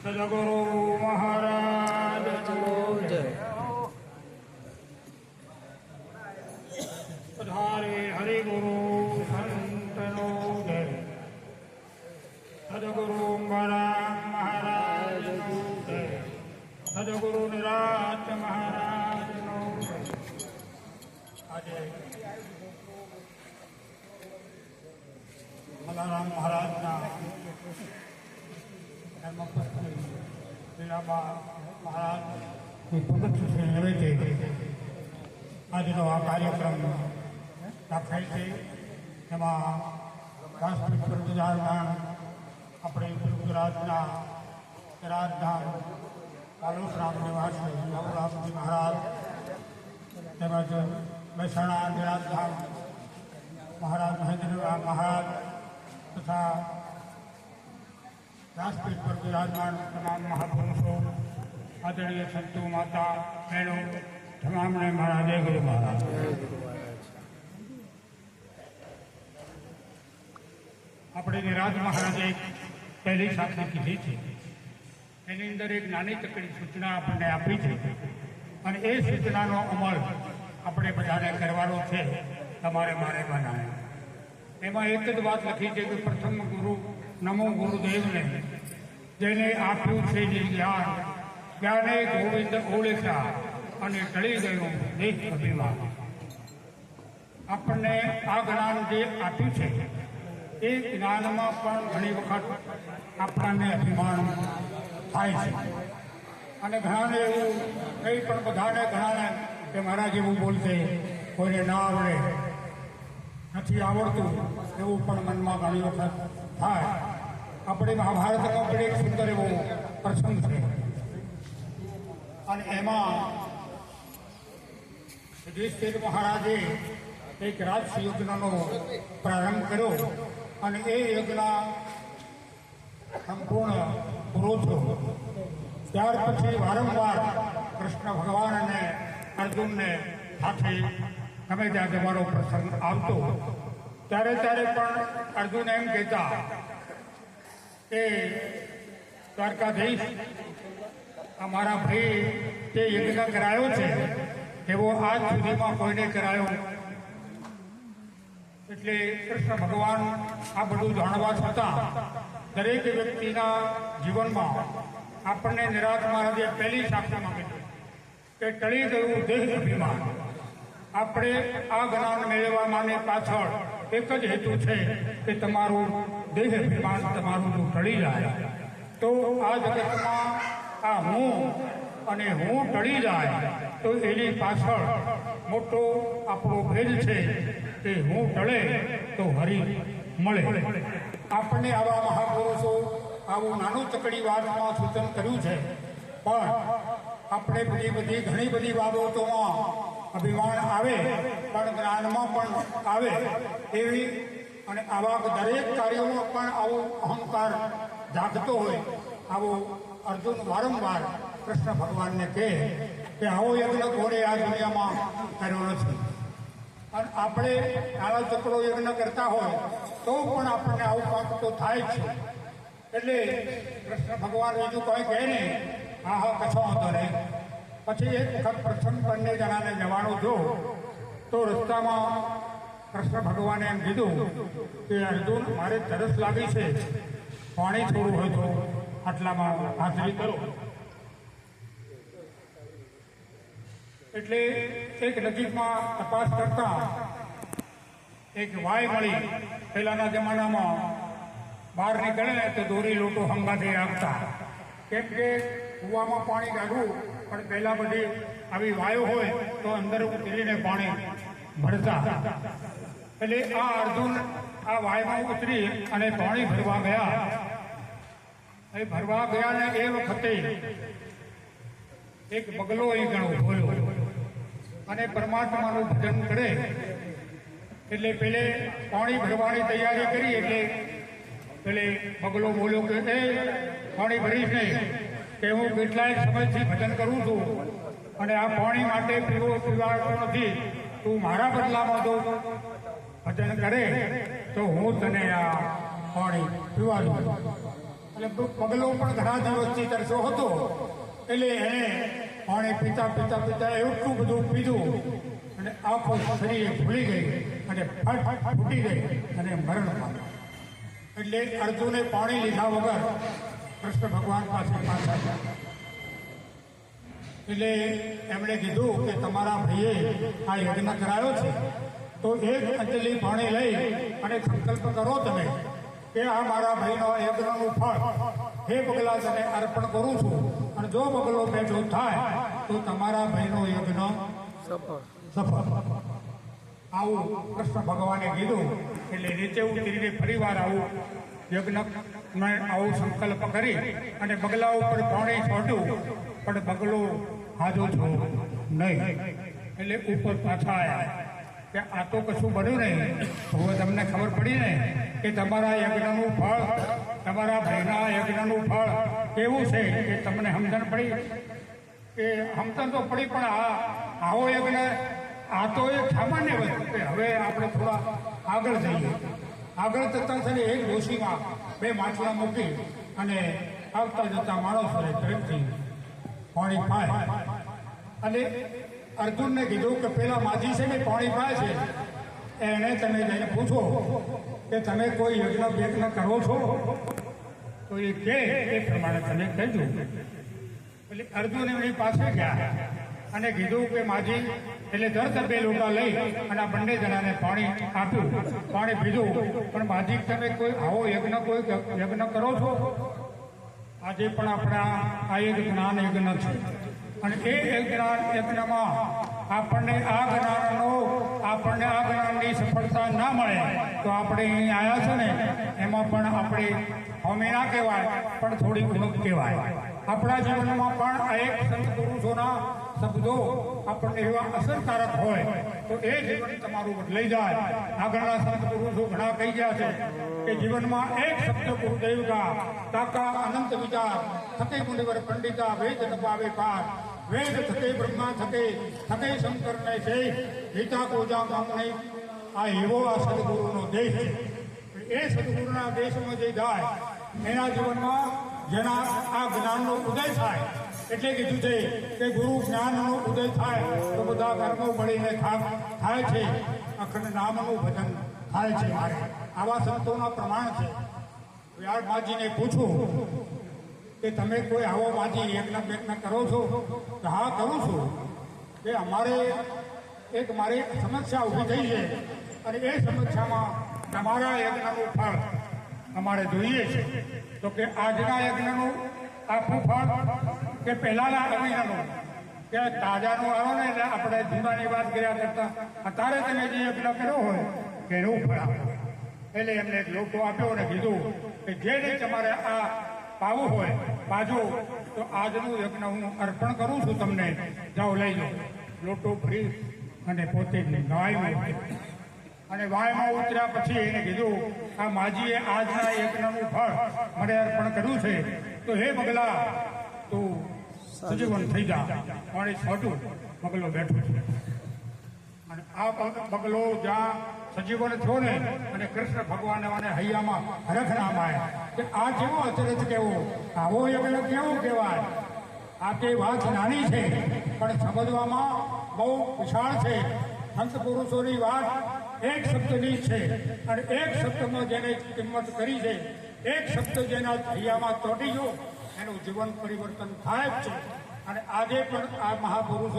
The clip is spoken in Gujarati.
સદગુરુ મહારાજ જય પધારે હરિગુરુ સંતનો જય સદગુરુ મહારાજ જય સદગુરુ નિરાત મહારાજનો જય. આજે મલારામ મહારાજના ધર્મપત્ની લીલાબા મહારાજની પુણ્યતિથિ નિમિત્તે આજનો આ કાર્યક્રમ રાખેલ છે. એમાં રાષ્ટ્રીય ગુજરાતના આપણે ગુજરાતના રાજધાન કાલોસરામ નિવાસી નવરામજી મહારાજ તેમજ મહેસાણા નિરાજધામ મહારાજ મહેન્દ્રરામ મહારાજ તથા રાષ્ટ્રીય પર વિરાજમાન તમામ મહાપુરુષો, આદરણીય સંતો, માતા બહેનો તમામને મારા જય ગુરુ મહારાજ. આપણે નિરાજ મહારાજે પહેલી સાથે કીધી છે, એની અંદર એક નાની તકડી સૂચના આપણને આપી છે અને એ સૂચનાનો અમલ આપણે બધાને કરવાનો છે. તમારે મારે બનાવે એમાં એક જ વાત લખી છે કે પ્રથમ ગુરુ નમો ગુરુદેવને, જેને આપ્યું છે જે જ્ઞાન, જ્ઞાને ગોવિંદ ઓળખ્યા અને ટળી ગયું દેહ અભિમાન. આપણને આ જ્ઞાન જે આપ્યું છે એ જ્ઞાનમાં પણ ઘણી વખત આપણને અભિમાન થાય છે અને ઘણાને એવું કંઈ પણ બધાને ઘણાને કે મારા જેવું બોલશે, કોઈને ના આવડે, નથી આવડતું એવું પણ મનમાં ઘણી વખત થાય. આપણે મહાભારતમાં પણ એક સુંદર એવો પ્રસંગ છે અને એમાં યુધિષ્ઠિર મહારાજે એક રાજસી યજ્ઞનો પ્રારંભ કર્યો અને એ યજ્ઞ સંપૂર્ણ પૂરો થયો. ત્યાર પછી વારંવાર કૃષ્ણ ભગવાન અને અર્જુનને સાથે ગમે ત્યાં જવાનો પ્રસંગ આવતો, ત્યારે પણ અર્જુન એમ કહેતા કે દ્વારકાધીશ, અમારા ભાઈ તે યજ્ઞ કરાયો છે એવો આજ સુધીમાં કોઈને કરાયો. એટલે કૃષ્ણ ભગવાન આ બધું જાણવા છતાં દરેક વ્યક્તિના જીવનમાં આપણને નિરાત મહારાજે પહેલી સાક્ષીમાં કીધું કે ટળી ગયું દેહ અભિમાન. આપણે આ જ્ઞાન મેળવવા માટે પાછળ એક જ હેતુ છે કે તમારું દેહ અભિમાન તમારું જો ટળી જાય તો આ જગતમાં આ હું અને હું ટળી જાય તો એની પાછળ મોટો આપણો ભેદ છે કે હું ટળે તો હરિ મળે. આપણને આવા મહાપુરુષો આવું નાનું ચકડી વાતમાં સૂચન કર્યું છે, પણ આપણે ઘણી બધી બાબતોમાં અભિમાન આવે પણ જ્ઞાનમાં પણ આવે એવી અને આવા દરેક કાર્યોમાં પણ આવો અહંકાર જાગતો હોય આવો અર્જુન વારંવાર કૃષ્ણ ભગવાનને કહે કે આવો યજ્ઞ કોણે આ દુનિયામાં કર્યો નથી. અને આપણે નાના ચકડો યજ્ઞ કરતા હોય તો પણ આપણને આવું પાક તો થાય જ છે. એટલે કૃષ્ણ ભગવાન બીજું કંઈ કહે નહીં, હા કશો વાંધો નહીં. પછી એક વખત પ્રસંગ બંને જણાને જવાનું જો તો રસ્તામાં કૃષ્ણ ભગવાને એમ કીધું કે અર્જુન, મારે તરસ લાગી છે, પાણી થોડું હોય તો આટલામાં હાજરી કરો. એટલે એક નજીકમાં તપાસ કરતા એક વાય મળી. પહેલાના જમાનામાં બહાર નીકળે ને તો દોરી લોટો હંગાથી રાખતા, કેમ કે કૂવામાં પાણી કાઢવું પણ પહેલાં બધી આવી વાયો હોય તો અંદર ઉતરીને પાણી ભરતા. એટલે આ અર્જુન આ વાયમાં ઉતરી અને પાણી ભરવા ગયા. એ ભરવા ગયા ને એ વખતે એક બગલો એ ગણો ઉભો અને પરમાત્માનું ભજન કરે. એટલે પેલે પાણી ભરવાની તૈયારી કરી એટલે પેલે બગલો બોલ્યો કે એ પાણી ભરીશ નહીં, કે હું કેટલાય સમયથી ભજન કરું છું અને આ પાણી માટે પીવાતો નથી, તું મારા બદલામાં જો ભજન કરે તો હું તને આ પાણી પીવા દઉં. એટલે પગલો પણ ઘણા દિવસથી તરસો હતો. એટલે એને પાણી પીતા પીતા પીતા એટલું બધું પીધું અને આખો શરીર ભૂલી ગઈ અને ફટ ફૂટી ગઈ અને મરણ પામ્યો. એટલે અર્જુને પાણી લીધા વગર કૃષ્ણ ભગવાન પાસે પાછા ગયા. એટલે એમણે કીધું કે તમારા ભાઈએ આ યજ્ઞ કરાયો છે તો એક અંજલિ પાણી લઈ અને સંકલ્પ કરો તમે કે આ મારા ભાઈનો યજ્ઞનું ફળ હે પગલા તને અર્પણ કરું છું, અને જો પગલો બેઠો થાય તો તમારા ભાઈનો યજ્ઞ સફળ. આવું કૃષ્ણ ભગવાને કીધું. એટલે નીચે ઉતરીને ફરીવાર આવું યજ્ઞ આવું સંકલ્પ કરી અને બગલા ઉપર પાણી છોડ્યું, પણ બગલો હાજો છો નહીં. એટલે ઉપર પાછા આવ્યા કે આ તો કશું બન્યું નહીં. હવે તમને ખબર પડી ને કે તમારા યજ્ઞનું ફળ, તમારા ભાઈના યજ્ઞનું ફળ કેવું છે કે તમને સમજણ પડી. કે સમજણ તો પડી, પણ આવો યજ્ઞ આ તો એક સામાન્ય વસ્તુ છે. હવે આપણે થોડા આગળ જઈએ. આગળ જતાં છે ને એક ડોશીમાં બે માટલા મૂકી અને આવતા જતા માણસોને પ્રેમથી પાણી પાય. અને અર્જુનને કીધું કે પેલા માજી છે ને પાણી પાય છે એને તમે જઈને પૂછો કે તમે કોઈ યજ્ઞ કરો છો, તો એ કે એ પ્રમાણે તમે કહેજો. એટલે અર્જુન એમની પાસે ગયા અને કીધું કે માજી, એટલે તરત બે લોટા લઈ અને આ બંને જણાને પાણી આપ્યું, પાણી પીધું. પણ માજી તમે કોઈ આવો યજ્ઞ કરો છો? આજે પણ આપણા આ એક જ્ઞાન યજ્ઞ છે, અને એ યજ્ઞમાં આપણને આ જ્ઞાનની સફળતા ના મળે તો આપણે અહીં આવ્યા છે ને એમાં પણ આપણે હોમી ના કહેવાય, પણ થોડી ઉણપ કહેવાય. આપણા જીવનમાં પણ આ એક સંત પુરુષોના શબ્દો આપણને એવા અસરકારક હોય તો એ જીવન તમારું બદલાઈ જાય. આગળના સંત પુરુષો ઘણા કહી ગયા છે કે જીવનમાં એક શબ્દ ગુરુદેવ કા તાકા અનંત વિચાર થકે મુનિવર પંડિતા વેદ ન પાવે પાર વેદ થકે બ્રહ્મા થકે શંકર ને છે ગીતા કોજા ગામણી. આ એવો આ સદગુરુનો દેશ છે. એ સદગુરુના દેશમાં જે જાય એના જીવનમાં જેના આ જ્ઞાનનો ઉદય થાય, એટલે કીધું છે કે ગુરુ જ્ઞાનનો ઉદય થાય તો બધા કર્મો મળીને થાય છે, અખંડ નામનું ભજન થાય છે. મારે આવા સંતોના પ્રમાણ છે. વ્યાસ માજીને પૂછું કે તમે કોઈ આવો માજી યજ્ઞ કરો છો? તો હા કરું છું. કે અમારે મારી સમસ્યા ઊભી થઈ છે અને એ સમસ્યામાં તમારા યજ્ઞનું ફળ અમારે જોઈએ છે. તો કે આજના યજ્ઞનું આખું ફળ કે પહેલાના અગ્નિનું, કે તાજાનું આવો ને એટલે આપણે જૂનાની વાત કર્યા કરતા અત્યારે તમે જે યજ્ઞ કર્યો હોય કે એનું ફળ આપો. એટલે એમને એક લોટો આપ્યો અને કીધું કે જે રીતે તમારે આ પાવું હોય પાજો, તો આજનું યજ્ઞ હું અર્પણ કરું છું તમને, જાઓ લઈ જાઓ. લોટો ભરી અને પોતે ગાયમાં અને વાયમાં ઉતર્યા પછી એને કીધું આ માજીએ આજના યજ્ઞનું ફળ મને અર્પણ કર્યું છે, તો હે બગલા તું સજીવન થઈ જા. પાણી છોટું બગલો બેઠો છે. અને આ બગલો જ્યાં સજીવન થયો ને અને કૃષ્ણ ભગવાન અને હૈયામાં હરખનામાં કે આ કેવો અચરજ કેવો, આવો યજ્ઞ કેવો કહેવાય. આ તે વાત નાની છે પણ સમજવામાં બહુ વિશાળ છે. સંત પુરુષોની વાત એક શબ્દની છે અને એક શબ્દમાં જેને કિંમત કરી છે, એક શબ્દ જેના હૈયામાં ચોંટી ગયો એનું જીવન પરિવર્તન થાય જ છે. અને આજે પણ આ મહાપુરુષો